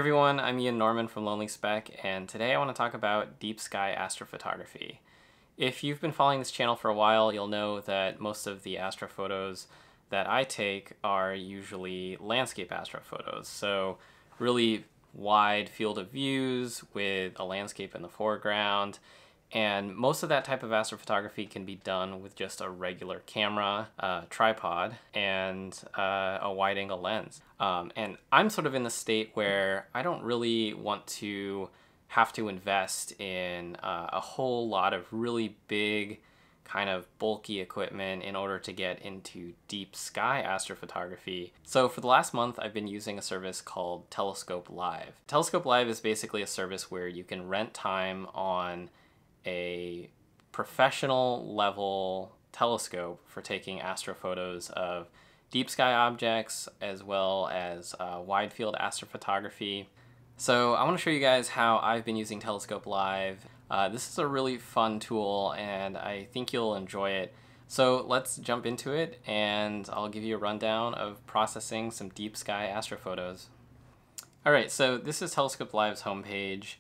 everyone, I'm Ian Norman from Lonely Spec, and today I want to talk about deep sky astrophotography. If you've been following this channel for a while, you'll know that most of the astrophotos that I take are usually landscape astrophotos. So really wide field of views with a landscape in the foreground. And most of that type of astrophotography can be done with just a regular camera, tripod, and a wide-angle lens. And I'm sort of in the state where I don't really want to have to invest in a whole lot of really big, kind of bulky equipment in order to get into deep sky astrophotography. So for the last month, I've been using a service called Telescope Live. Telescope Live is basically a service where you can rent time on a professional level telescope for taking astrophotos of deep sky objects as well as wide field astrophotography. So I want to show you guys how I've been using Telescope Live. This is a really fun tool and I think you'll enjoy it. So let's jump into it and I'll give you a rundown of processing some deep sky astrophotos. Alright, so this is Telescope Live's homepage.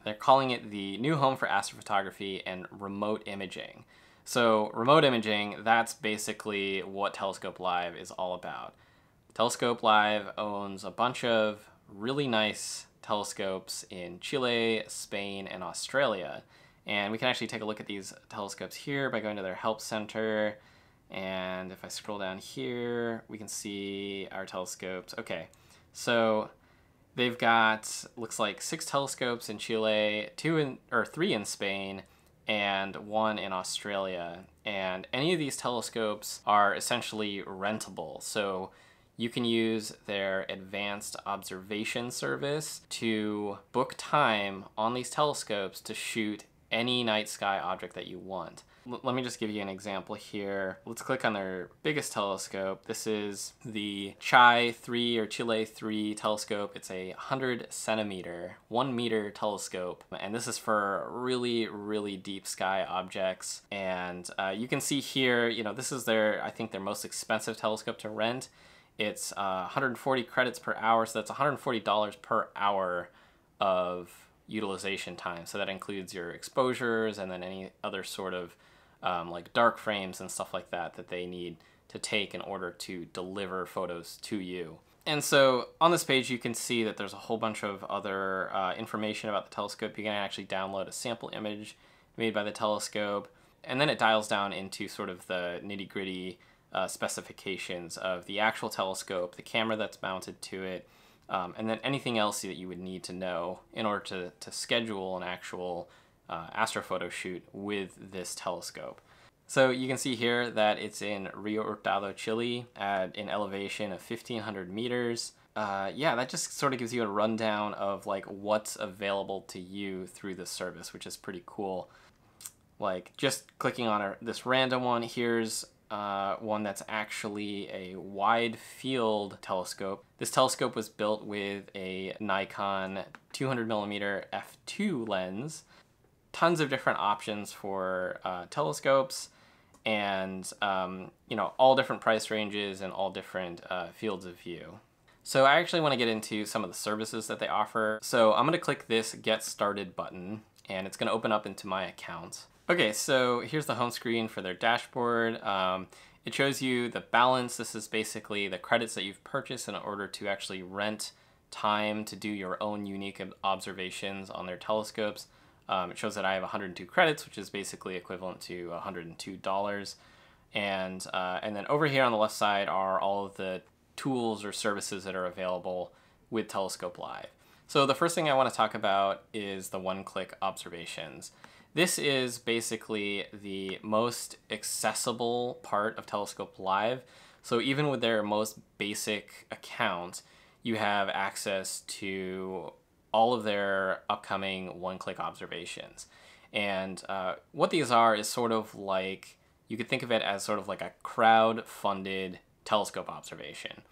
They're calling it the new home for astrophotography and remote imaging. So remote imaging, that's basically what Telescope Live is all about. Telescope Live owns a bunch of really nice telescopes in Chile, Spain, and Australia. And we can actually take a look at these telescopes here by going to their help center. And if I scroll down here, we can see our telescopes. Okay, so they've got, looks like 6 telescopes in Chile, 3 in Spain, and 1 in Australia. And any of these telescopes are essentially rentable. So you can use their advanced observation service to book time on these telescopes to shoot any night sky object that you want. Let me just give you an example here. Let's click on their biggest telescope. This is the Chile 3 telescope. It's a 100 centimeter, 1 meter telescope. And this is for really, really deep sky objects. And you can see here, you know, this is their, I think their most expensive telescope to rent. It's 140 credits per hour. So that's $140 per hour of utilization time. So that includes your exposures and then any other sort of like dark frames and stuff like that that they need to take in order to deliver photos to you. And so on this page you can see that there's a whole bunch of other information about the telescope. You can actually download a sample image made by the telescope, and then it dials down into sort of the nitty-gritty specifications of the actual telescope, the camera that's mounted to it, and then anything else that you would need to know in order to schedule an actual astrophoto shoot with this telescope. So you can see here that it's in Rio Hurtado, Chile at an elevation of 1,500 meters. Yeah, that just sort of gives you a rundown of like what's available to you through this service, which is pretty cool. Like just clicking on this random one, here's one that's actually a wide field telescope. This telescope was built with a Nikon 200mm f2 lens. Tons of different options for telescopes, and you know, all different price ranges and all different fields of view. So I actually want to get into some of the services that they offer. So I'm going to click this Get Started button, and it's going to open up into my account. Okay, so here's the home screen for their dashboard. It shows you the balance. This is basically the credits that you've purchased in order to actually rent time to do your own unique observations on their telescopes. It shows that I have 102 credits, which is basically equivalent to $102. And then over here on the left side are all of the tools or services that are available with Telescope Live. So the first thing I want to talk about is the one-click observations. This is basically the most accessible part of Telescope Live. So even with their most basic account, you have access to all of their upcoming one-click observations. And what these are is sort of like, you could think of it as sort of like a crowd-funded telescope observation.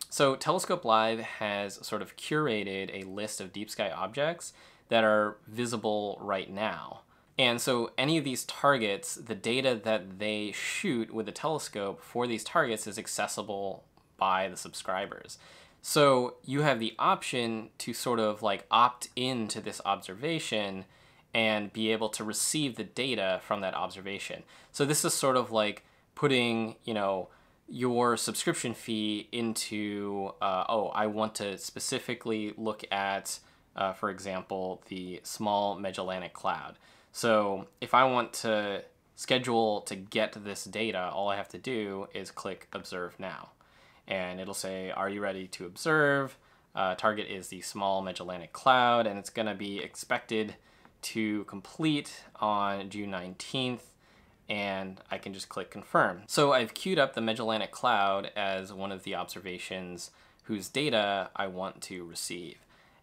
So Telescope Live has sort of curated a list of deep sky objects that are visible right now. And so any of these targets, the data that they shoot with the telescope for these targets is accessible by the subscribers. So you have the option to sort of like opt into this observation and be able to receive the data from that observation. So this is sort of like putting, your subscription fee into, oh, I want to specifically look at, for example, the Small Magellanic Cloud. So if I want to schedule to get this data, all I have to do is click Observe Now. And it'll say, are you ready to observe? Target is the Small Magellanic Cloud, and it's going to be expected to complete on June 19th, and I can just click Confirm. So I've queued up the Magellanic Cloud as one of the observations whose data I want to receive.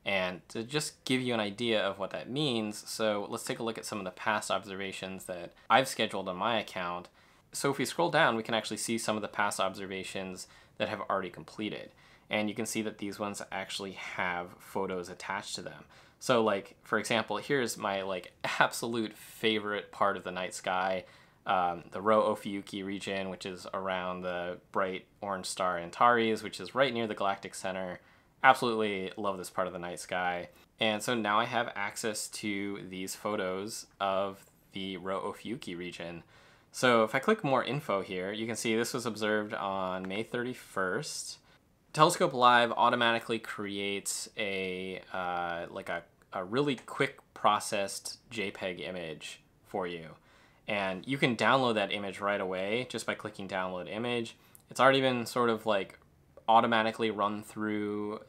And to just give you an idea of what that means, so let's take a look at some of the past observations that I've scheduled on my account. So if we scroll down, we can actually see some of the past observations that have already completed. And you can see that these ones actually have photos attached to them. So like, for example, here's my like absolute favorite part of the night sky, the Rho Ophiuchi region, which is around the bright orange star Antares, which is right near the galactic center. Absolutely love this part of the night sky. And so now I have access to these photos of the Rho Ophiuchi region. So if I click more info here, you can see this was observed on May 31st. Telescope Live automatically creates a really quick processed JPEG image for you. And you can download that image right away just by clicking download image. It's already been sort of like automatically run through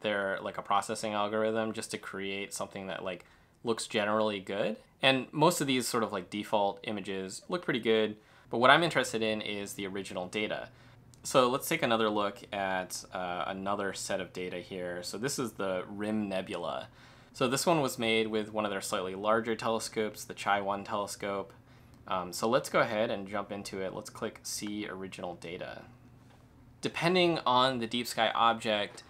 their like a processing algorithm just to create something that like looks generally good. And most of these sort of like default images look pretty good, but what I'm interested in is the original data. So let's take another look at another set of data here. So this is the Rim Nebula. So this one was made with one of their slightly larger telescopes, the Chai 1 telescope. So let's go ahead and jump into it. Let's click See Original Data. Depending on the deep sky object,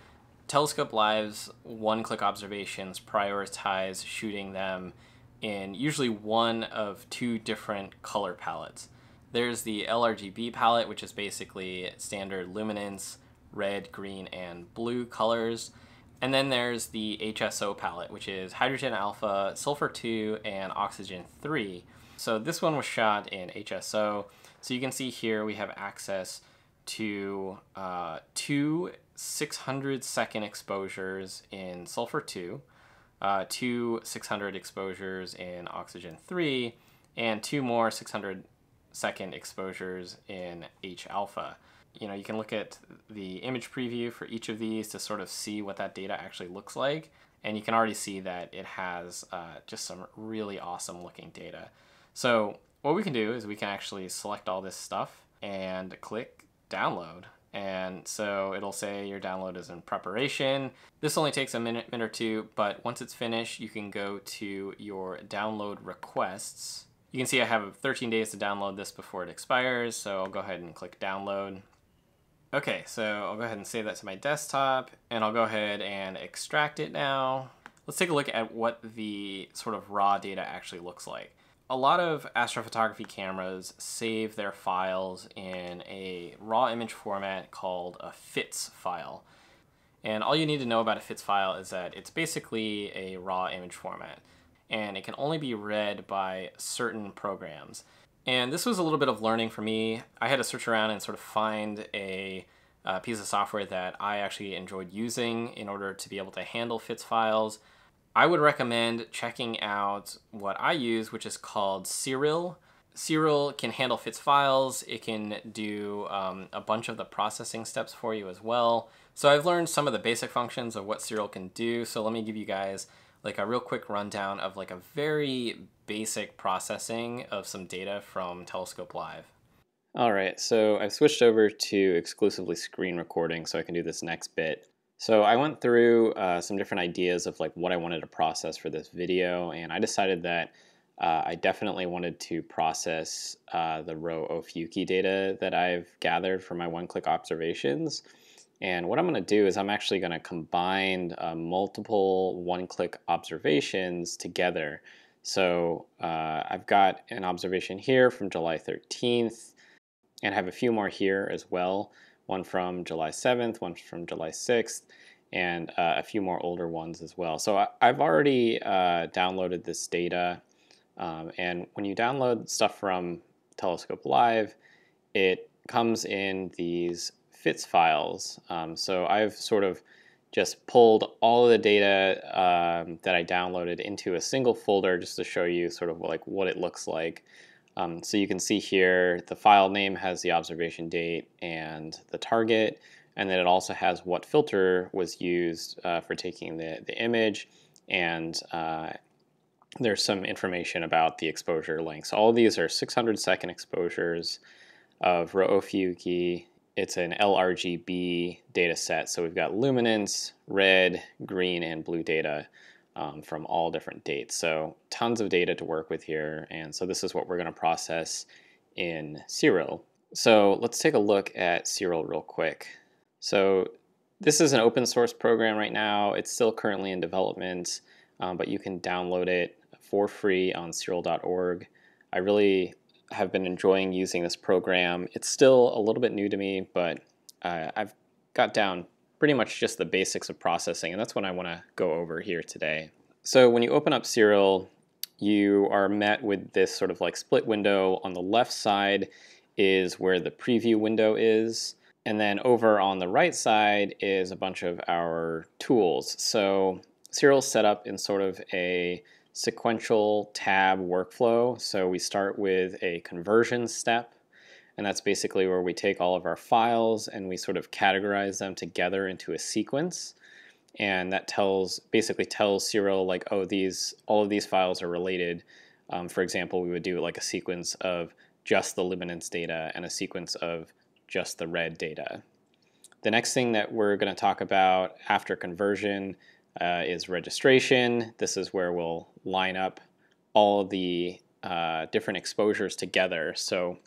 Telescope Live's one-click observations prioritize shooting them in usually one of two different color palettes. There's the LRGB palette, which is basically standard luminance, red, green, and blue colors. And then there's the HSO palette, which is hydrogen alpha, sulfur 2, and oxygen 3. So this one was shot in HSO. So you can see here we have access to two 600-second exposures in sulfur 2, two 600 exposures in oxygen 3, and two more 600-second exposures in H alpha. You can look at the image preview for each of these to sort of see what that data actually looks like. And you can already see that it has just some really awesome looking data. So what we can do is we can actually select all this stuff and click download. And so it'll say your download is in preparation. This only takes a minute or two, but once it's finished, you can go to your download requests. You can see I have 13 days to download this before it expires, so I'll go ahead and click download. Okay, so I'll go ahead and save that to my desktop, and I'll go ahead and extract it now. Let's take a look at what the sort of raw data actually looks like. A lot of astrophotography cameras save their files in a raw image format called a FITS file. And all you need to know about a FITS file is that it's basically a raw image format, and it can only be read by certain programs. And this was a little bit of learning for me. I had to search around and sort of find a piece of software that I actually enjoyed using in order to be able to handle FITS files. I would recommend checking out what I use, which is called Siril. Siril can handle FITS files. It can do a bunch of the processing steps for you as well. So I've learned some of the basic functions of what Siril can do. So let me give you guys like a real quick rundown of like a very basic processing of some data from Telescope Live. All right, so I've switched over to exclusively screen recording so I can do this next bit. So I went through some different ideas of like what I wanted to process for this video, and I decided that I definitely wanted to process the Rho Ophiuchi data that I've gathered from my one-click observations. And what I'm going to do is I'm actually going to combine multiple one-click observations together. So I've got an observation here from July 13th, and I have a few more here as well. one from July 7th, one from July 6th, and a few more older ones as well. So I've already downloaded this data, and when you download stuff from Telescope Live, it comes in these FITS files. So I've sort of just pulled all of the data that I downloaded into a single folder just to show you sort of like what it looks like. So you can see here the file name has the observation date and the target, and then it also has what filter was used for taking the image, and there's some information about the exposure length. So all of these are 600-second exposures of Rho Ophiuchi. It's an LRGB data set, so we've got luminance, red, green, and blue data from all different dates. So tons of data to work with here, and so this is what we're going to process in Siril. So let's take a look at Siril real quick. So this is an open source program right now. It's still currently in development, but you can download it for free on Siril.org. I really have been enjoying using this program. It's still a little bit new to me, but I've got down pretty much just the basics of processing, and that's what I want to go over here today. So when you open up Siril, you are met with this sort of like split window. On the left side is where the preview window is, and then over on the right side is a bunch of our tools. So Siril is set up in sort of a sequential tab workflow. So we start with a conversion step, and that's basically where we take all of our files and we sort of categorize them together into a sequence. And that basically tells Siril like, oh, all of these files are related. For example, we would do like a sequence of just the luminance data and a sequence of just the red data. The next thing that we're going to talk about after conversion is registration. This is where we'll line up all of the different exposures together. So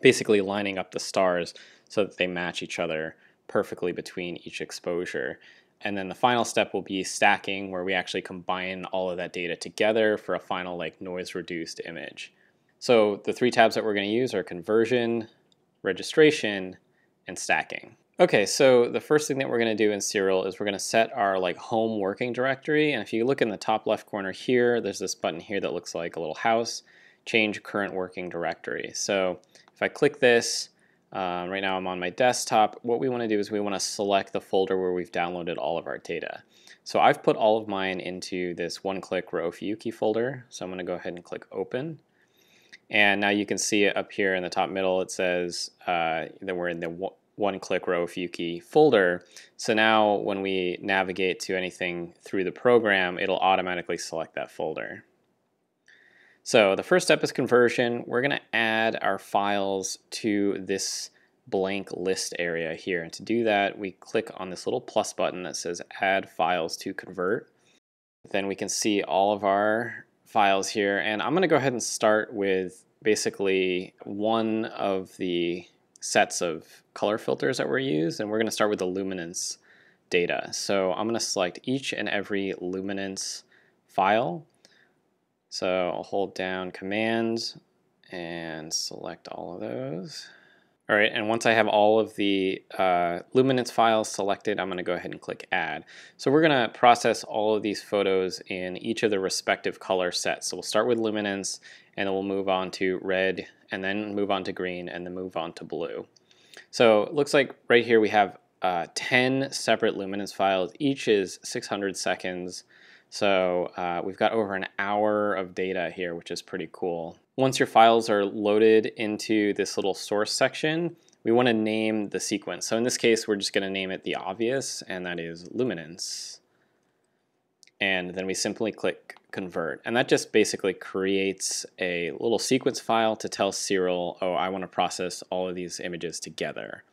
basically lining up the stars so that they match each other perfectly between each exposure. And then the final step will be stacking, where we actually combine all of that data together for a final like noise reduced image. So the three tabs that we're going to use are conversion, registration, and stacking. Okay, so the first thing that we're going to do in Siril is we're going to set our like home working directory. And if you look in the top left corner here, there's this button here that looks like a little house, change current working directory. So if I click this, right now I'm on my desktop, what we want to do is we want to select the folder where we've downloaded all of our data. So I've put all of mine into this one-click Rho Ophiuchi folder. So I'm going to go ahead and click open. And now you can see it up here in the top middle. It says that we're in the one-click Rho Ophiuchi folder. So now when we navigate to anything through the program, it'll automatically select that folder. So the first step is conversion. We're going to add our files to this blank list area here. And to do that, we click on this little plus button that says add files to convert. Then we can see all of our files here. And I'm going to go ahead and start with basically one of the sets of color filters that were used, and we're going to start with the luminance data. So I'm going to select each and every luminance file. So I'll hold down Command and select all of those. All right, and once I have all of the luminance files selected, I'm going to go ahead and click Add. So we're going to process all of these photos in each of the respective color sets. So we'll start with luminance, and then we'll move on to red, and then move on to green, and then move on to blue. So it looks like right here we have 10 separate luminance files. Each is 600 seconds. So we've got over an hour of data here, which is pretty cool. Once your files are loaded into this little source section, we want to name the sequence. So in this case, we're just going to name it the obvious, and that is luminance. And then we simply click convert. And that just basically creates a little sequence file to tell Siril, oh, I want to process all of these images together.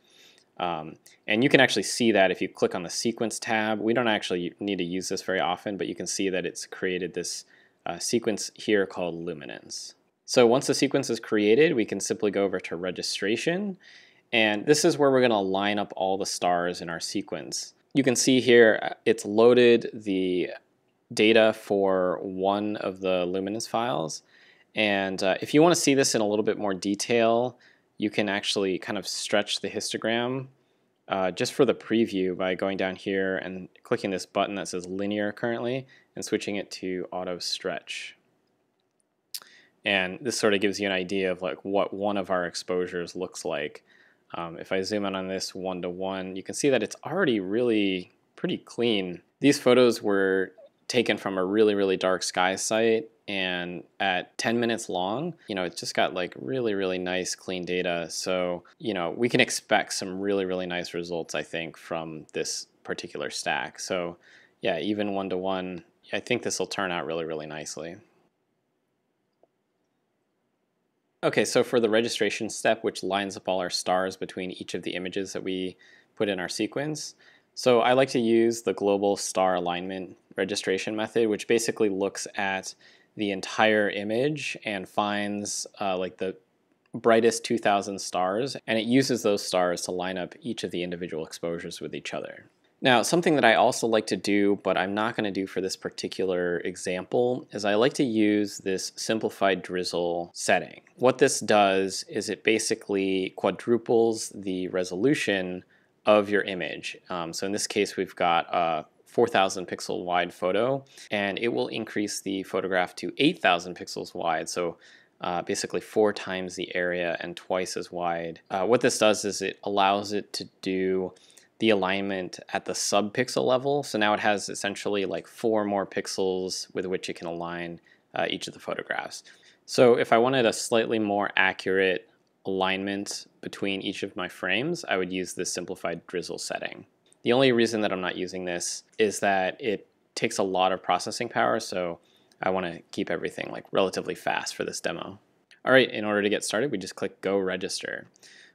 And you can actually see that if you click on the sequence tab. We don't actually need to use this very often, but you can see that it's created this sequence here called luminance. So once the sequence is created, we can simply go over to registration. And this is where we're going to line up all the stars in our sequence. You can see here it's loaded the data for one of the luminance files. And if you want to see this in a little bit more detail, you can actually kind of stretch the histogram just for the preview by going down here and clicking this button that says linear currently and switching it to auto stretch. And this sort of gives you an idea of like what one of our exposures looks like. If I zoom in on this 1:1, you can see that it's already really pretty clean. These photos were taken from a really dark sky site, and at 10 minutes long, it's just got like really nice clean data. So, we can expect some really nice results, I think, from this particular stack. So yeah, even 1:1, I think this will turn out really nicely. Okay, so for the registration step, which lines up all our stars between each of the images that we put in our sequence, so I like to use the global star alignment registration method, which basically looks at the entire image and finds like the brightest 2,000 stars, and it uses those stars to line up each of the individual exposures with each other. Now, something that I also like to do, but I'm not going to do for this particular example, is I like to use this simplified drizzle setting. What this does is it basically quadruples the resolution of your image. So in this case, we've got a 4,000 pixel wide photo, and it will increase the photograph to 8,000 pixels wide. So basically 4 times the area and twice as wide. What this does is it allows it to do the alignment at the sub-pixel level. So now it has essentially like 4 more pixels with which it can align each of the photographs. So if I wanted a slightly more accurate alignment between each of my frames, I would use this simplified drizzle setting. The only reason that I'm not using this is that it takes a lot of processing power, so I want to keep everything like relatively fast for this demo. All right, in order to get started, we just click Go Register.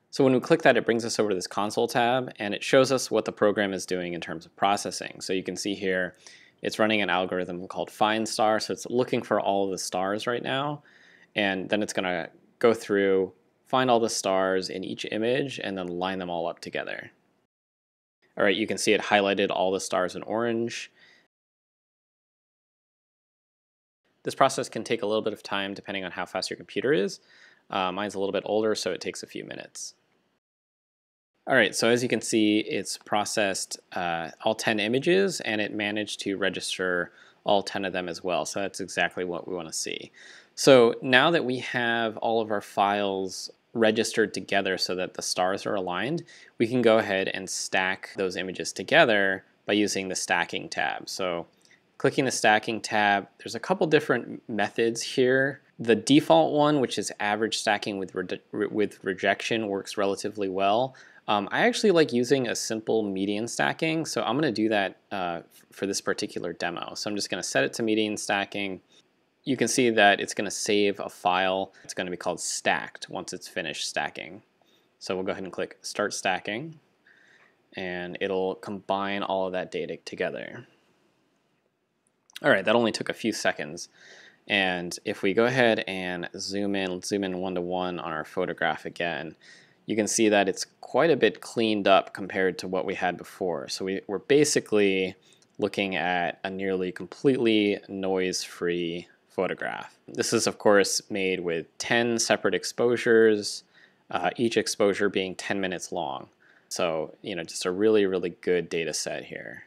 So when we click that, it brings us over to this console tab, and it shows us what the program is doing in terms of processing. So you can see here, it's running an algorithm called Find Star, so it's looking for all of the stars right now, and then it's going to go through, find all the stars in each image, and then line them all up together. All right, you can see it highlighted all the stars in orange. This process can take a little bit of time depending on how fast your computer is. Mine's a little bit older, so it takes a few minutes. All right, so as you can see, it's processed all 10 images, and it managed to register all 10 of them as well. So that's exactly what we want to see. So now that we have all of our files registered together so that the stars are aligned, we can go ahead and stack those images together by using the stacking tab. So clicking the stacking tab, there's a couple different methods here. The default one, which is average stacking with rejection, works relatively well. I actually like using a simple median stacking, so I'm going to do that for this particular demo. So I'm just going to set it to median stacking. You can see that it's going to save a file. It's going to be called stacked once it's finished stacking. So we'll go ahead and click Start Stacking, and it'll combine all of that data together. All right, that only took a few seconds. And if we go ahead and zoom in 1:1 on our photograph again, you can see that it's quite a bit cleaned up compared to what we had before. So we're basically looking at a nearly completely noise-free photograph. This is, of course, made with 10 separate exposures, each exposure being 10 minutes long. So, just a really good data set here.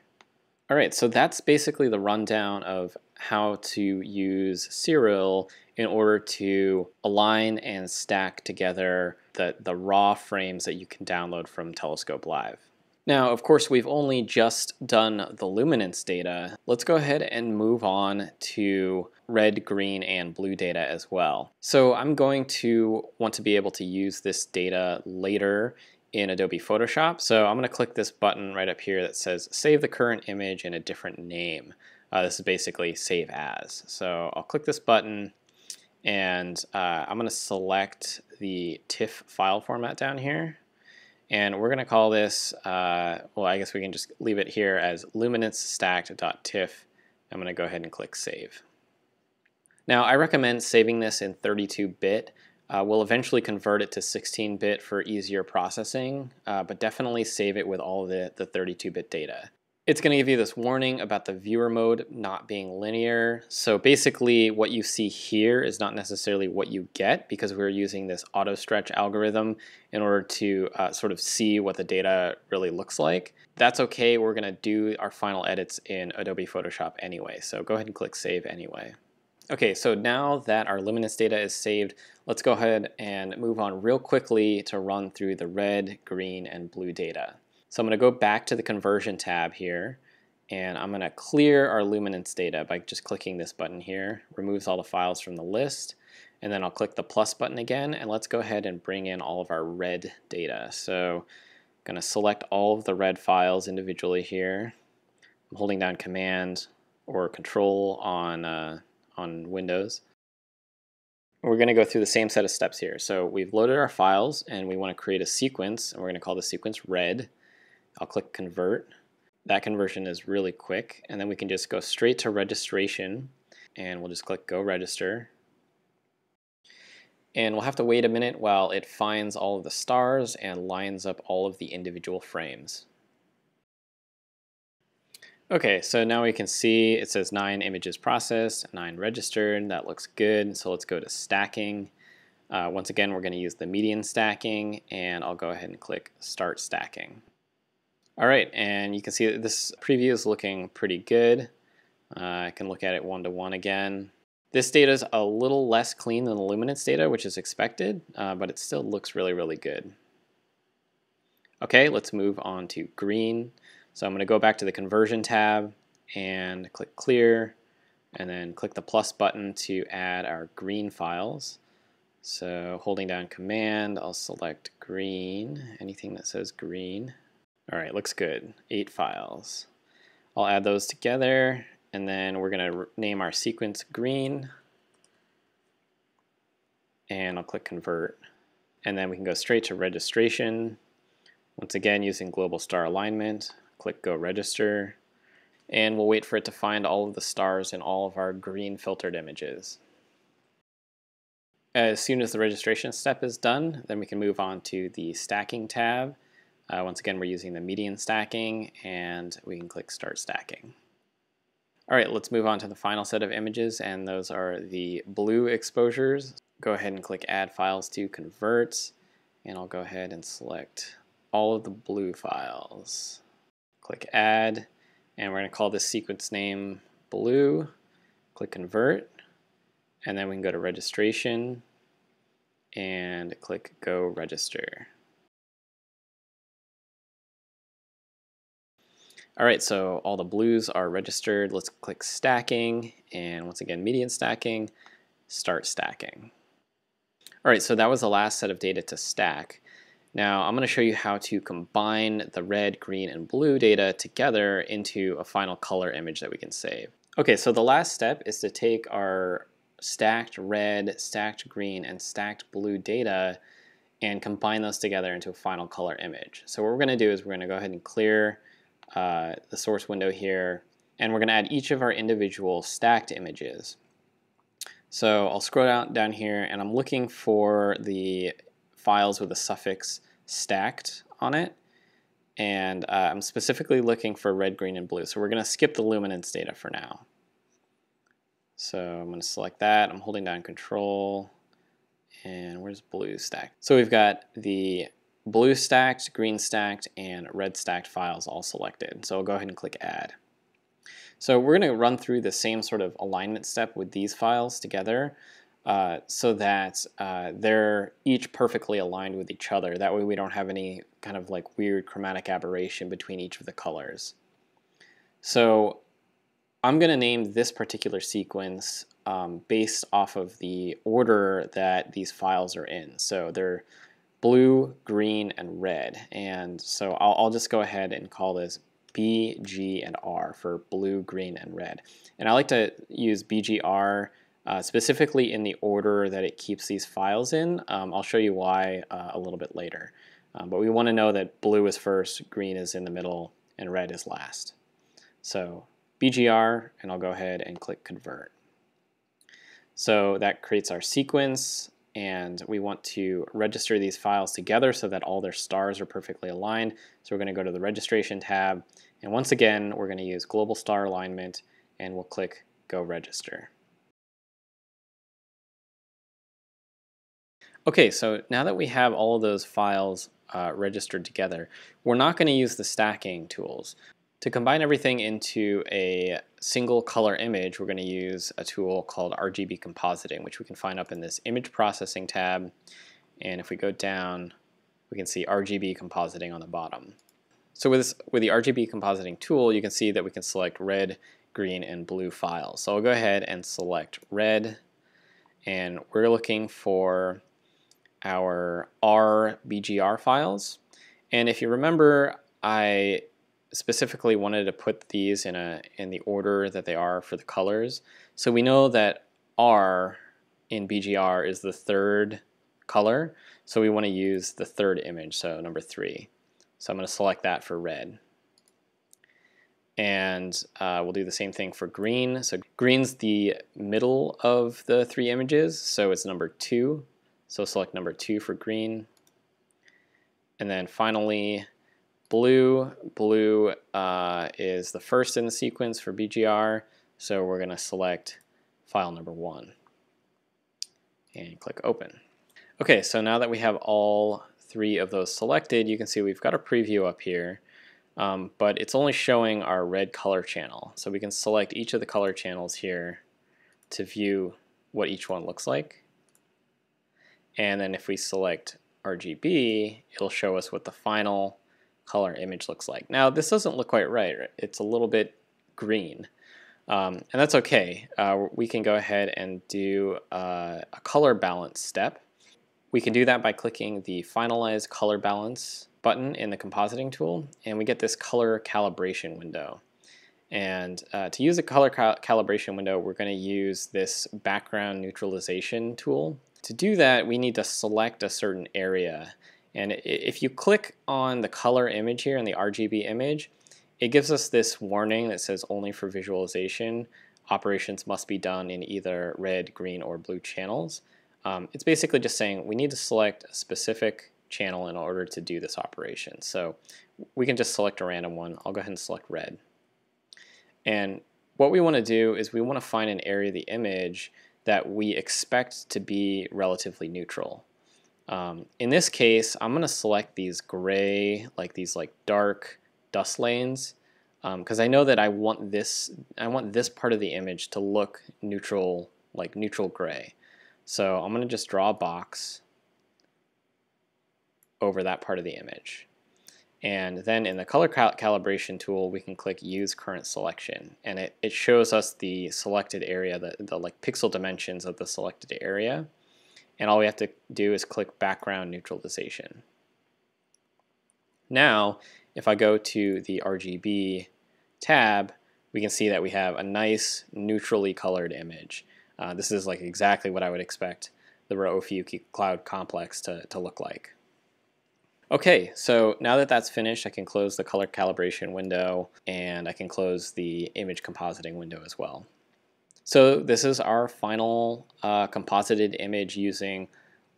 All right, so that's basically the rundown of how to use Siril in order to align and stack together the raw frames that you can download from Telescope Live. Now, of course, we've only just done the luminance data. Let's go ahead and move on to red, green, and blue data as well. So I'm going to want to be able to use this data later in Adobe Photoshop. So I'm going to click this button right up here that says save the current image in a different name. This is basically save as. So I'll click this button, and I'm going to select the TIF file format down here. And we're going to call this, well, I guess we can just leave it here as luminancestacked.tif. I'm going to go ahead and click save. Now, I recommend saving this in 32-bit. We'll eventually convert it to 16-bit for easier processing, but definitely save it with all the 32-bit data. It's going to give you this warning about the viewer mode not being linear. So basically what you see here is not necessarily what you get, because we're using this auto stretch algorithm in order to sort of see what the data really looks like. That's okay. We're going to do our final edits in Adobe Photoshop anyway. So go ahead and click Save anyway. Okay, so now that our Luminance data is saved, let's go ahead and move on real quickly to run through the red, green, and blue data. So I'm going to go back to the conversion tab here, and I'm going to clear our Luminance data by just clicking this button here. Removes all the files from the list, and then I'll click the plus button again, and let's go ahead and bring in all of our red data. So I'm going to select all of the red files individually here. I'm holding down Command or Control on Windows. We're going to go through the same set of steps here. So we've loaded our files, and we want to create a sequence, and we're going to call the sequence red. I'll click Convert. That conversion is really quick, and then we can just go straight to registration, and we'll just click Go Register. And we'll have to wait a minute while it finds all of the stars and lines up all of the individual frames. Okay, so now we can see it says 9 images processed, 9 registered. That looks good. So let's go to stacking. Once again, we're going to use the median stacking, and I'll go ahead and click Start Stacking. All right, and you can see that this preview is looking pretty good. I can look at it one-to-one again. This data is a little less clean than the Luminance data, which is expected, but it still looks really, really good. Okay, let's move on to green. So I'm going to go back to the conversion tab and click clear, and then click the plus button to add our green files. So holding down Command, I'll select green, anything that says green. All right, looks good. 8 files. I'll add those together, and then we're going to name our sequence green, and I'll click Convert. And then we can go straight to registration. Once again, using global star alignment, click Go Register, and we'll wait for it to find all of the stars in all of our green filtered images. As soon as the registration step is done, then we can move on to the stacking tab. Once again, we're using the median stacking, and we can click Start Stacking. All right, let's move on to the final set of images, and those are the blue exposures. Go ahead and click Add Files to Convert, and I'll go ahead and select all of the blue files. Click Add, and we're going to call this sequence name Blue. Click Convert, and then we can go to Registration and click Go Register. All right, so all the blues are registered. Let's click Stacking, and once again, median stacking, Start Stacking. All right, so that was the last set of data to stack. Now I'm going to show you how to combine the red, green, and blue data together into a final color image that we can save. Okay, so the last step is to take our stacked red, stacked green, and stacked blue data and combine those together into a final color image. So what we're going to do is we're going to go ahead and clear the source window here, and we're going to add each of our individual stacked images. So I'll scroll down here, and I'm looking for the files with the suffix stacked on it, and I'm specifically looking for red, green, and blue. So we're going to skip the Luminance data for now. So I'm going to select that. I'm holding down Control, and where's blue stacked? So we've got the blue stacked, green stacked, and red stacked files all selected. So I'll go ahead and click Add. So we're going to run through the same sort of alignment step with these files together so that they're each perfectly aligned with each other. That way we don't have any kind of like weird chromatic aberration between each of the colors. So I'm going to name this particular sequence based off of the order that these files are in. So they're blue, green, and red. And so I'll just go ahead and call this B, G, and R for blue, green, and red. And I like to use BGR specifically in the order that it keeps these files in. I'll show you why a little bit later. But we want to know that blue is first, green is in the middle, and red is last. So BGR, and I'll go ahead and click Convert. So that creates our sequence, and we want to register these files together so that all their stars are perfectly aligned. So we're going to go to the Registration tab, And once again, we're going to use global star alignment, and we'll click Go Register. Okay, so now that we have all of those files registered together, we're not going to use the stacking tools. To combine everything into a single color image, we're going to use a tool called RGB Compositing, which we can find up in this Image Processing tab. And if we go down, we can see RGB Compositing on the bottom. So with the RGB Compositing tool, you can see that we can select red, green, and blue files. So I'll go ahead and select red, and we're looking for our RBGR files. And if you remember, I specifically wanted to put these in the order that they are for the colors. So we know that R in BGR is the third color, so we want to use the third image, so number 3. So I'm going to select that for red. And we'll do the same thing for green. So green's the middle of the 3 images, so it's number 2. So select number 2 for green. And then finally, blue. Blue is the first in the sequence for BGR, so we're going to select file number 1 and click Open. Okay, so now that we have all 3 of those selected, you can see we've got a preview up here, but it's only showing our red color channel. So we can select each of the color channels here to view what each one looks like. And then if we select RGB, it'll show us what the final color image looks like. Now this doesn't look quite right. It's a little bit green, and that's okay. We can go ahead and do a color balance step. We can do that by clicking the Finalize Color Balance button in the Compositing tool, and we get this color calibration window. And to use a color calibration window, we're going to use this background neutralization tool. To do that, we need to select a certain area. And if you click on the color image here in the RGB image, it gives us this warning that says only for visualization, operations must be done in either red, green, or blue channels. It's basically just saying we need to select a specific channel in order to do this operation. So we can just select a random one. I'll go ahead and select red. And what we want to do is we want to find an area of the image that we expect to be relatively neutral. In this case, I'm going to select these gray, these dark dust lanes, because I know that I want this part of the image to look neutral, like neutral gray. So I'm going to just draw a box over that part of the image. And then in the color calibration tool, we can click Use Current Selection, and it shows us the selected area, the pixel dimensions of the selected area. And all we have to do is click Background Neutralization. Now, if I go to the RGB tab, we can see that we have a nice neutrally colored image. This is exactly what I would expect the Rho Ophiuchi Cloud Complex to look like. Okay, so now that that's finished, I can close the color calibration window, and I can close the image compositing window as well. So this is our final composited image using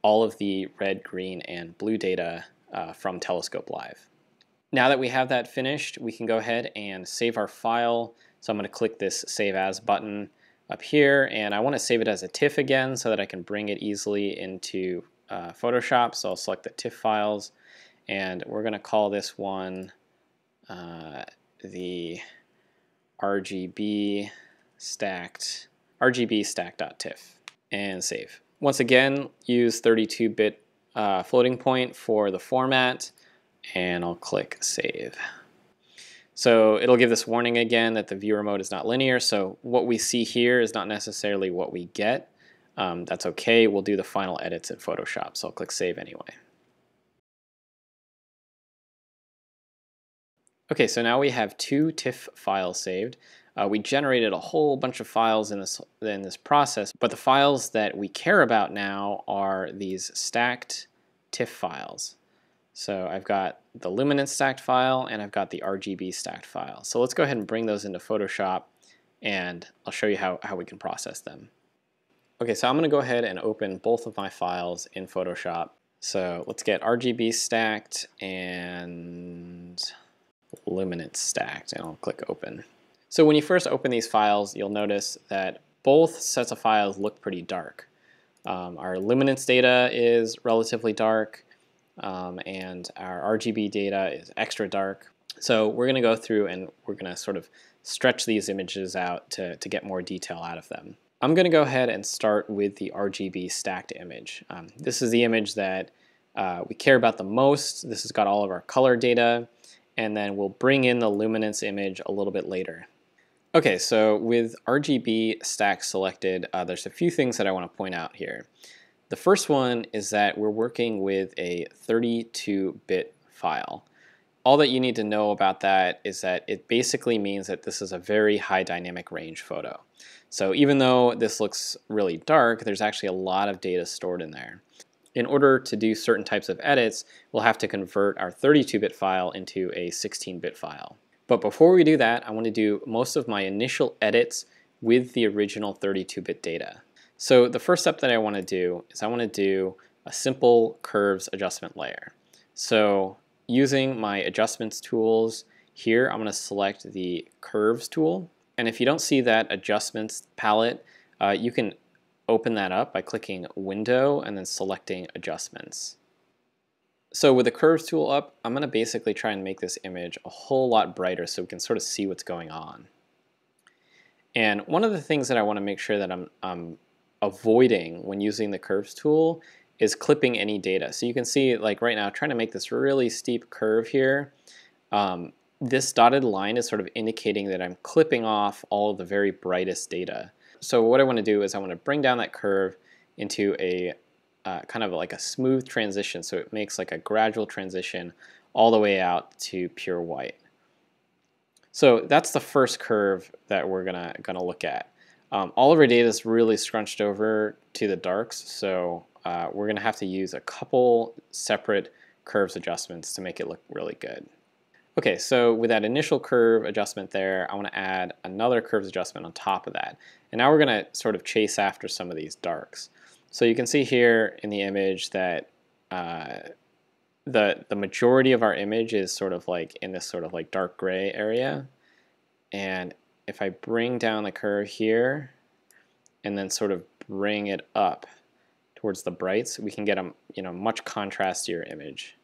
all of the red, green, and blue data from Telescope Live. Now that we have that finished, we can go ahead and save our file. So I'm going to click this Save As button up here, and I want to save it as a TIFF again so that I can bring it easily into Photoshop. So I'll select the TIFF files, and we're going to call this one the RGB stack.tif, and save. Once again, use 32-bit floating point for the format, and I'll click Save. So it'll give this warning again that the viewer mode is not linear, so what we see here is not necessarily what we get. That's okay, we'll do the final edits in Photoshop, so I'll click Save anyway. Okay, so now we have 2 TIFF files saved. We generated a whole bunch of files in this process, but the files that we care about now are these stacked TIFF files. So I've got the Luminance stacked file, and I've got the RGB stacked file. So let's go ahead and bring those into Photoshop, and I'll show you how we can process them. Okay, so I'm going to go ahead and open both of my files in Photoshop. So let's get RGB stacked, and Luminance stacked, and I'll click open. So when you first open these files, you'll notice that both sets of files look pretty dark. Our Luminance data is relatively dark, and our RGB data is extra dark. So we're going to go through and we're going to sort of stretch these images out to get more detail out of them. I'm going to go ahead and start with the RGB stacked image. This is the image that we care about the most. This has got all of our color data, and then we'll bring in the luminance image a little bit later. Okay, so with RGB stack selected, there's a few things that I want to point out here. The first one is that we're working with a 32-bit file. All that you need to know about that is that it basically means that this is a very high dynamic range photo. So even though this looks really dark, there's actually a lot of data stored in there. In order to do certain types of edits, we'll have to convert our 32-bit file into a 16-bit file. But before we do that, I want to do most of my initial edits with the original 32-bit data. So the first step that I want to do is I want to do a simple curves adjustment layer. So using my adjustments tools here, I'm going to select the curves tool. And if you don't see that adjustments palette, you can open that up by clicking Window and then selecting Adjustments. So with the curves tool up, I'm going to basically try and make this image a whole lot brighter so we can sort of see what's going on. And one of the things that I want to make sure that I'm avoiding when using the curves tool is clipping any data. So you can see, like right now, trying to make this really steep curve here. This dotted line is sort of indicating that I'm clipping off all of the very brightest data. So what I want to do is I want to bring down that curve into a kind of like a smooth transition, so it makes like a gradual transition all the way out to pure white. So that's the first curve that we're gonna look at. All of our data is really scrunched over to the darks, so we're gonna have to use a couple separate curves adjustments to make it look really good. Okay, so with that initial curve adjustment there, I want to add another curves adjustment on top of that. And now we're going to sort of chase after some of these darks. So you can see here in the image that the majority of our image is sort of like in this sort of like dark gray area. And if I bring down the curve here and then sort of bring it up towards the brights, we can get a much contrastier image.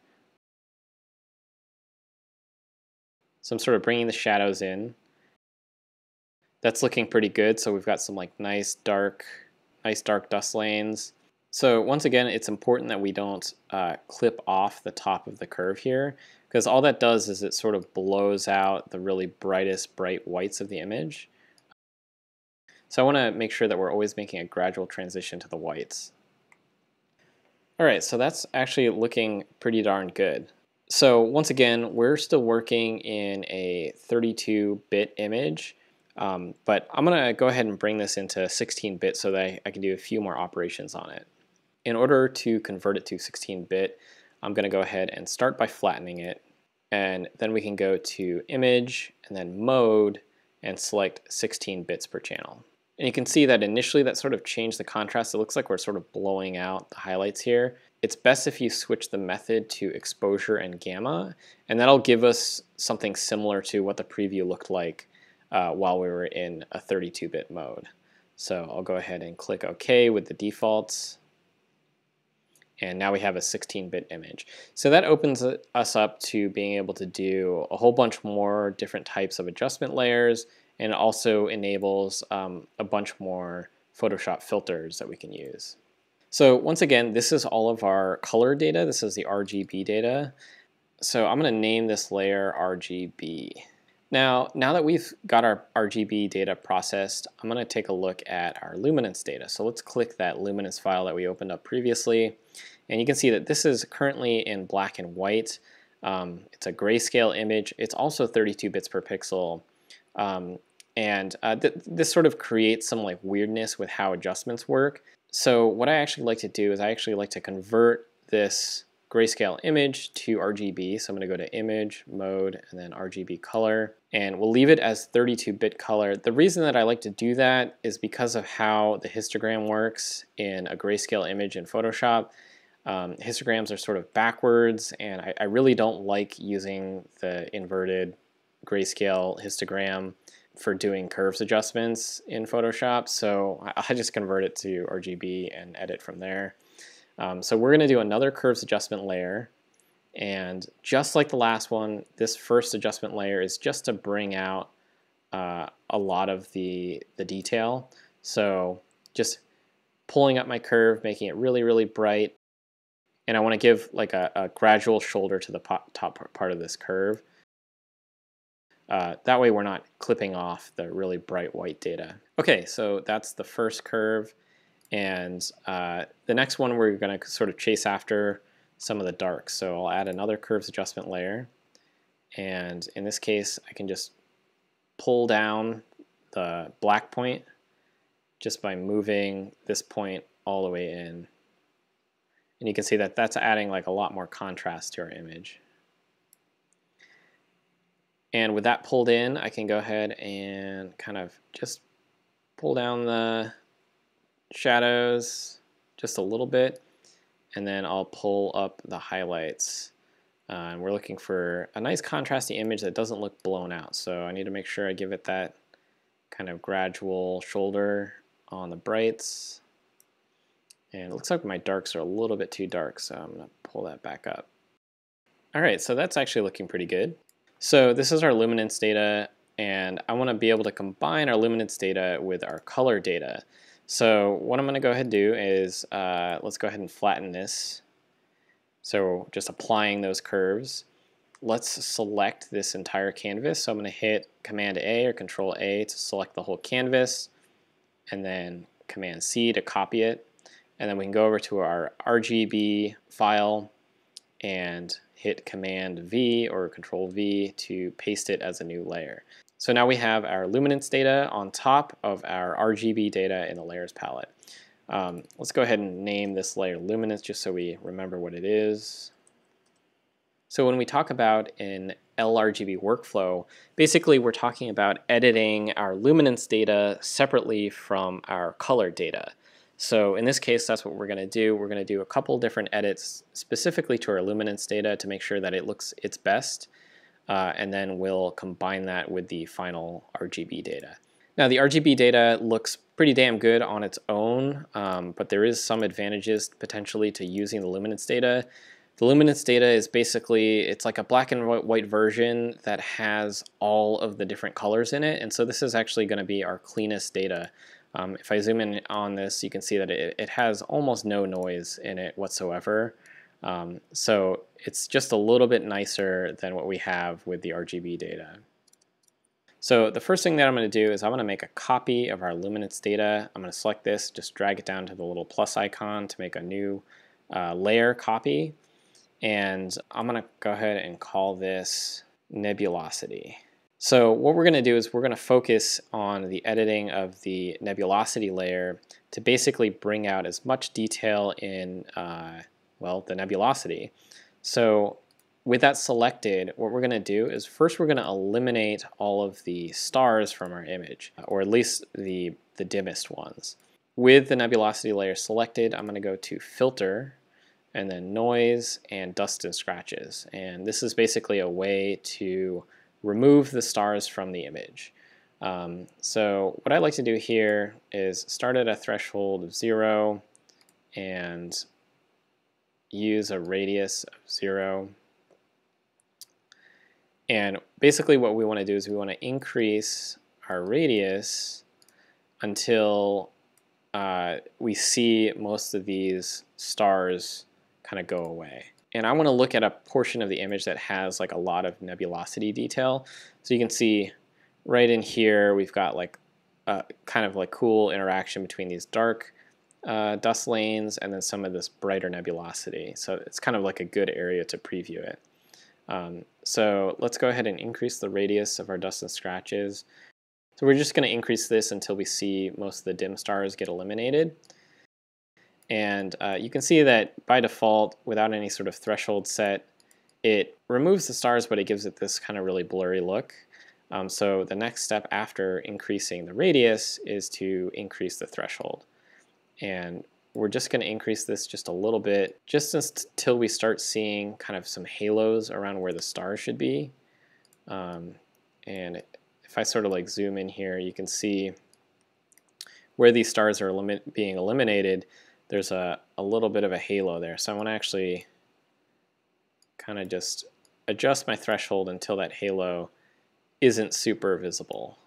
So I'm sort of bringing the shadows in. That's looking pretty good. So we've got some like nice dark dust lanes. So once again, it's important that we don't clip off the top of the curve here, because all that does is it sort of blows out the really brightest bright whites of the image. So I want to make sure that we're always making a gradual transition to the whites. All right, so that's actually looking pretty darn good. So once again, we're still working in a 32-bit image, but I'm going to go ahead and bring this into 16-bit so that I can do a few more operations on it. In order to convert it to 16-bit, I'm going to go ahead and start by flattening it, and then we can go to Image and then Mode and select 16 bits per channel. And you can see that initially that sort of changed the contrast. It looks like we're sort of blowing out the highlights here. It's best if you switch the method to exposure and gamma, and that'll give us something similar to what the preview looked like while we were in a 32-bit mode. So I'll go ahead and click OK with the defaults. And now we have a 16-bit image. So that opens us up to being able to do a whole bunch more different types of adjustment layers, and it also enables a bunch more Photoshop filters that we can use. So once again, this is all of our color data. This is the RGB data. So I'm going to name this layer RGB. Now that we've got our RGB data processed, I'm going to take a look at our luminance data. So let's click that luminance file that we opened up previously. And you can see that this is currently in black and white. It's a grayscale image. It's also 32 bits per pixel. This sort of creates some like weirdness with how adjustments work. So what I actually like to do is I actually like to convert this grayscale image to RGB. So I'm going to go to Image, Mode, and then RGB Color. And we'll leave it as 32-bit color. The reason that I like to do that is because of how the histogram works in a grayscale image in Photoshop. Histograms are sort of backwards, and I really don't like using the inverted grayscale histogram for doing curves adjustments in Photoshop, so I just convert it to RGB and edit from there. So we're going to do another curves adjustment layer, and just like the last one, this first adjustment layer is just to bring out a lot of the detail. So just pulling up my curve, making it really, really bright, and I want to give like a gradual shoulder to the top part of this curve. That way we're not clipping off the really bright white data. Okay, so that's the first curve, and the next one we're going to sort of chase after some of the darks. So I'll add another curves adjustment layer, and in this case I can just pull down the black point just by moving this point all the way in. And you can see that that's adding like a lot more contrast to our image. And with that pulled in, I can go ahead and kind of just pull down the shadows just a little bit, and then I'll pull up the highlights. And we're looking for a nice contrasty image that doesn't look blown out. So I need to make sure I give it that kind of gradual shoulder on the brights. And it looks like my darks are a little bit too dark, so I'm going to pull that back up. All right, so that's actually looking pretty good. So this is our luminance data, and I want to be able to combine our luminance data with our color data. So what I'm going to go ahead and do is, let's go ahead and flatten this. So just applying those curves. Let's select this entire canvas. So I'm going to hit Command A or Control A to select the whole canvas, and then Command C to copy it. And then we can go over to our RGB file and hit Command V or Control V to paste it as a new layer. So now we have our luminance data on top of our RGB data in the layers palette. Let's go ahead and name this layer luminance just so we remember what it is. So when we talk about an LRGB workflow, basically we're talking about editing our luminance data separately from our color data. So in this case, that's what we're going to do. We're going to do a couple different edits specifically to our luminance data to make sure that it looks its best, and then we'll combine that with the final RGB data. Now the RGB data looks pretty damn good on its own, but there is some advantages potentially to using the luminance data. The luminance data is basically, it's like a black and white version that has all of the different colors in it, and so this is actually going to be our cleanest data. If I zoom in on this, you can see that it has almost no noise in it whatsoever. So it's just a little bit nicer than what we have with the RGB data. So the first thing that I'm going to do is I'm going to make a copy of our luminance data. I'm going to select this, just drag it down to the little plus icon to make a new layer copy. And I'm going to go ahead and call this Nebulosity. So what we're going to do is we're going to focus on the editing of the nebulosity layer to basically bring out as much detail in, well, the nebulosity. So with that selected, what we're going to do is first we're going to eliminate all of the stars from our image, or at least the dimmest ones. With the nebulosity layer selected, I'm going to go to Filter, and then Noise and Dust and Scratches. And this is basically a way to remove the stars from the image. So what I like to do here is start at a threshold of 0 and use a radius of 0. And basically what we want to do is we want to increase our radius until we see most of these stars kind of go away. And I want to look at a portion of the image that has like a lot of nebulosity detail. So you can see right in here we've got like a kind of like cool interaction between these dark dust lanes and then some of this brighter nebulosity. So it's kind of like a good area to preview it. So let's go ahead and increase the radius of our dust and scratches. So we're just going to increase this until we see most of the dim stars get eliminated. And you can see that by default, without any sort of threshold set, it removes the stars, but it gives it this kind of really blurry look. So the next step after increasing the radius is to increase the threshold. And we're just going to increase this just a little bit, just until we start seeing kind of some halos around where the stars should be. And if I sort of like zoom in here, you can see where these stars are being eliminated, there's a little bit of a halo there. So I want to actually kind of just adjust my threshold until that halo isn't super visible.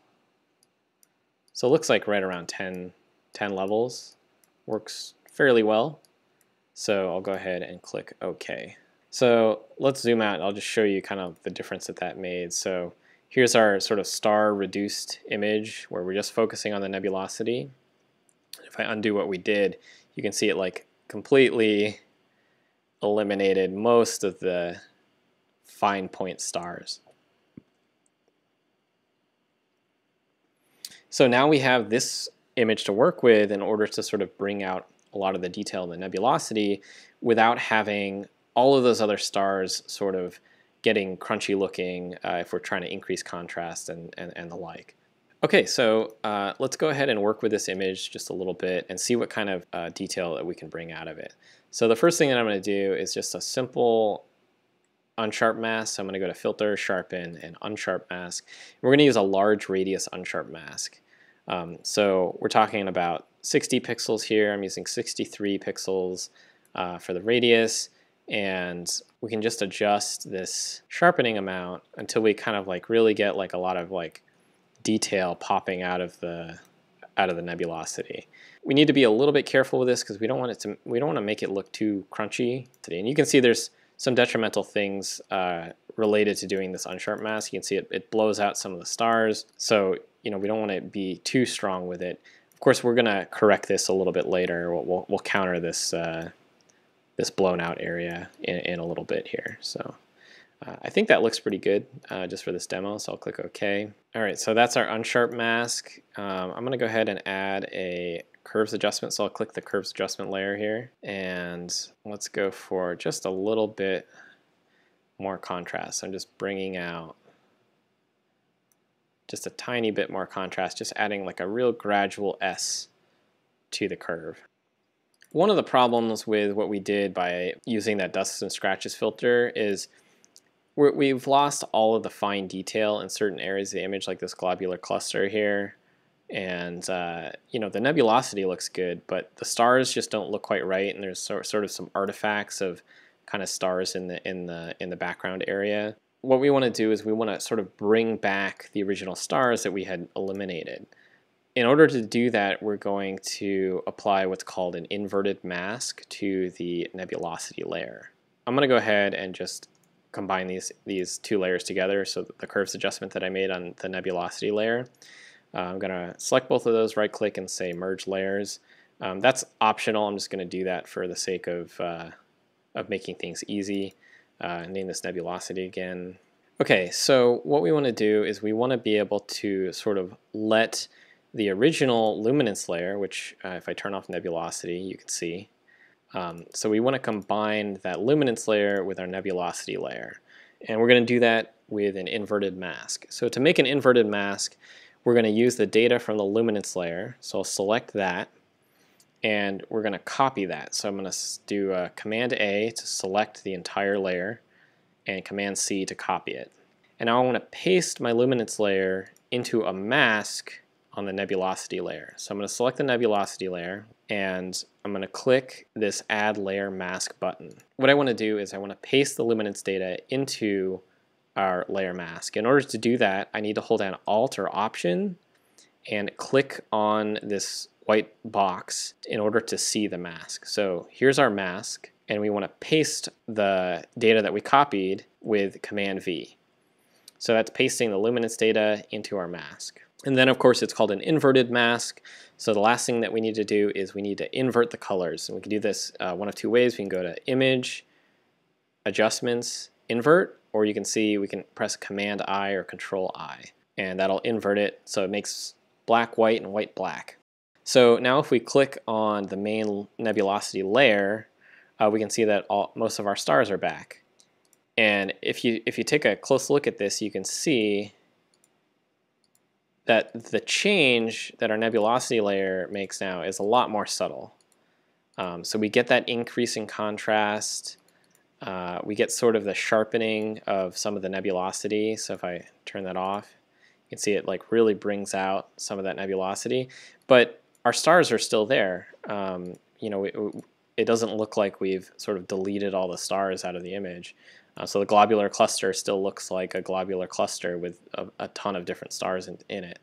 So it looks like right around 10 levels. Works fairly well. So I'll go ahead and click OK. So let's zoom out. I'll just show you kind of the difference that made. So here's our sort of star reduced image where we're just focusing on the nebulosity. If I undo what we did, you can see it like completely eliminated most of the fine point stars. So now we have this image to work with in order to sort of bring out a lot of the detail in the nebulosity without having all of those other stars sort of getting crunchy looking if we're trying to increase contrast and the like. Okay, so let's go ahead and work with this image just a little bit and see what kind of detail that we can bring out of it. So the first thing that I'm going to do is just a simple unsharp mask. So I'm going to go to Filter, Sharpen, and Unsharp Mask. We're going to use a large radius unsharp mask. So we're talking about 60 pixels here. I'm using 63 pixels for the radius, and we can just adjust this sharpening amount until we kind of like really get like a lot of like detail popping out of the nebulosity. We need to be a little bit careful with this because we don't want to make it look too crunchy today. And you can see there's some detrimental things related to doing this unsharp mask. You can see it blows out some of the stars. So we don't want to be too strong with it. Of course, we're going to correct this a little bit later. We'll counter this this blown out area in a little bit here. So I think that looks pretty good just for this demo. So I'll click OK. All right, so that's our unsharp mask. I'm going to go ahead and add a curves adjustment. So I'll click the curves adjustment layer here, and let's go for just a little bit more contrast. I'm just bringing out just a tiny bit more contrast, just adding like a real gradual S to the curve. One of the problems with what we did by using that dust and scratches filter is we've lost all of the fine detail in certain areas of the image, like this globular cluster here. And the nebulosity looks good, but the stars just don't look quite right, and there's sort of some artifacts of kind of stars in the background area. What we want to do is we want to sort of bring back the original stars that we had eliminated. In order to do that, we're going to apply what's called an inverted mask to the nebulosity layer. I'm going to go ahead and just combine these two layers together, so that the curves adjustment that I made on the nebulosity layer. I'm going to select both of those, right click and say merge layers. That's optional. I'm just going to do that for the sake of making things easy. Name this nebulosity again. Okay, so what we want to do is we want to be able to sort of let the original luminance layer, which if I turn off nebulosity, you can see. So we want to combine that luminance layer with our nebulosity layer. And we're going to do that with an inverted mask. So to make an inverted mask, we're going to use the data from the luminance layer. So I'll select that, and we're going to copy that. So I'm going to do Command A to select the entire layer, and Command C to copy it. And now I want to paste my luminance layer into a mask on the nebulosity layer. So I'm going to select the nebulosity layer, and I'm going to click this Add Layer Mask button. What I want to do is I want to paste the luminance data into our layer mask. In order to do that, I need to hold down Alt or Option and click on this white box in order to see the mask. So here's our mask, and we want to paste the data that we copied with Command V. So that's pasting the luminance data into our mask. And then of course it's called an inverted mask. So the last thing that we need to do is we need to invert the colors. And we can do this one of two ways. We can go to Image, Adjustments, Invert, or you can see we can press Command I or Control I, and that'll invert it so it makes black white and white black. So now if we click on the main nebulosity layer, we can see that most of our stars are back. And if you take a close look at this, you can see that the change that our nebulosity layer makes now is a lot more subtle. So we get that increase in contrast. We get sort of the sharpening of some of the nebulosity. So if I turn that off, you can see it like really brings out some of that nebulosity. But our stars are still there. You know, it doesn't look like we've sort of deleted all the stars out of the image. So the globular cluster still looks like a globular cluster with a ton of different stars in it.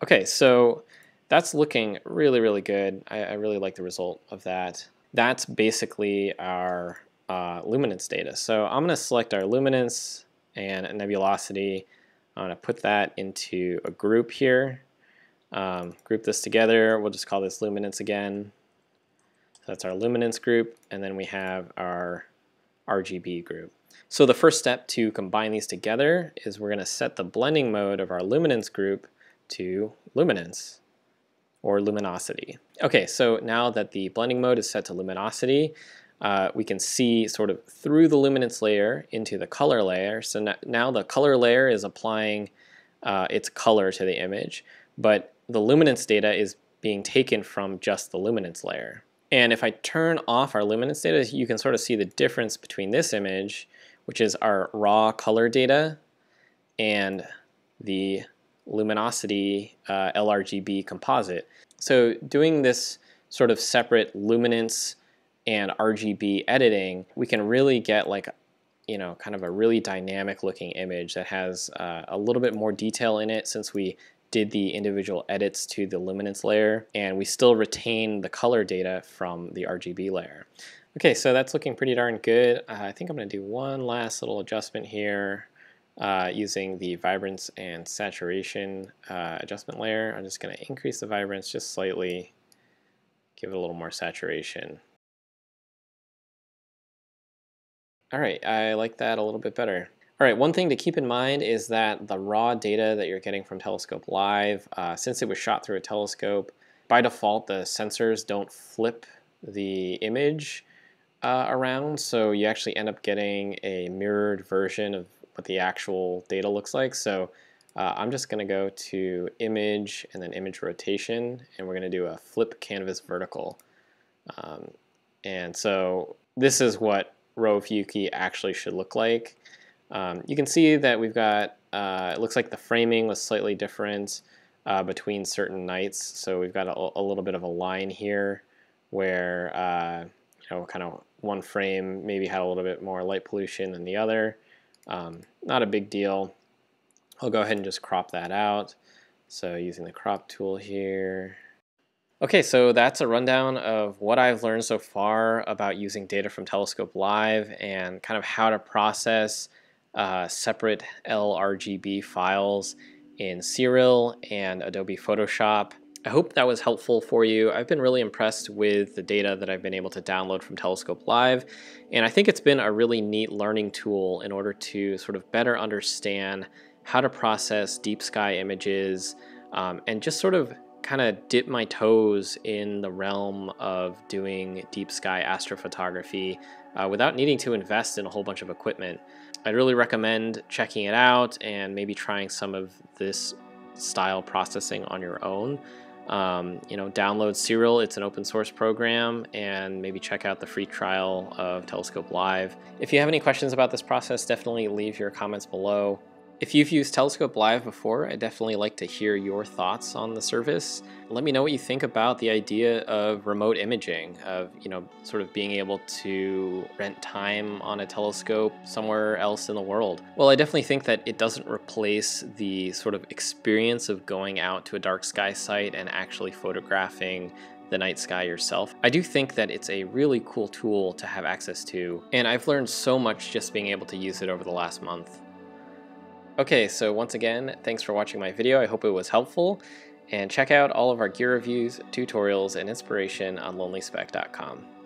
Okay, so that's looking really, really good. I really like the result of that. That's basically our luminance data. So I'm going to select our luminance and nebulosity. I'm going to put that into a group here. Group this together. We'll just call this luminance again. So that's our luminance group, and then we have our RGB group. So the first step to combine these together is we're going to set the blending mode of our luminance group to luminance or luminosity. Okay, so now that the blending mode is set to luminosity, we can see sort of through the luminance layer into the color layer. So now the color layer is applying its color to the image, but the luminance data is being taken from just the luminance layer. And if I turn off our luminance data, you can sort of see the difference between this image, which is our raw color data, and the luminosity LRGB composite. So doing this sort of separate luminance and RGB editing, we can really get like, you know, kind of a really dynamic looking image that has a little bit more detail in it, since we did the individual edits to the luminance layer, and we still retain the color data from the RGB layer. Okay, so that's looking pretty darn good. I think I'm going to do one last little adjustment here using the vibrance and saturation adjustment layer. I'm just going to increase the vibrance just slightly, give it a little more saturation. All right, I like that a little bit better. All right, one thing to keep in mind is that the raw data that you're getting from Telescope Live, since it was shot through a telescope, by default the sensors don't flip the image around, so you actually end up getting a mirrored version of what the actual data looks like. So I'm just going to go to Image and then Image Rotation, and we're going to do a Flip Canvas Vertical. And so this is what Rho Ophiuchi actually should look like. You can see that we've got, it looks like the framing was slightly different between certain nights. So we've got a little bit of a line here where, you know, kind of one frame maybe had a little bit more light pollution than the other. Not a big deal. I'll go ahead and just crop that out. So using the crop tool here. Okay, so that's a rundown of what I've learned so far about using data from Telescope Live and kind of how to process separate LRGB files in Siril and Adobe Photoshop. I hope that was helpful for you. I've been really impressed with the data that I've been able to download from Telescope Live, and I think it's been a really neat learning tool in order to sort of better understand how to process deep sky images and just sort of kind of dip my toes in the realm of doing deep sky astrophotography without needing to invest in a whole bunch of equipment. I'd really recommend checking it out and maybe trying some of this style processing on your own. You know, download Siril, it's an open source program, and maybe check out the free trial of Telescope Live. If you have any questions about this process, definitely leave your comments below. If you've used Telescope Live before, I'd definitely like to hear your thoughts on the service. Let me know what you think about the idea of remote imaging, of, you know, sort of being able to rent time on a telescope somewhere else in the world. Well, I definitely think that it doesn't replace the sort of experience of going out to a dark sky site and actually photographing the night sky yourself. I do think that it's a really cool tool to have access to, and I've learned so much just being able to use it over the last month. Okay, so once again, thanks for watching my video. I hope it was helpful, and check out all of our gear reviews, tutorials, and inspiration on lonelyspec.com.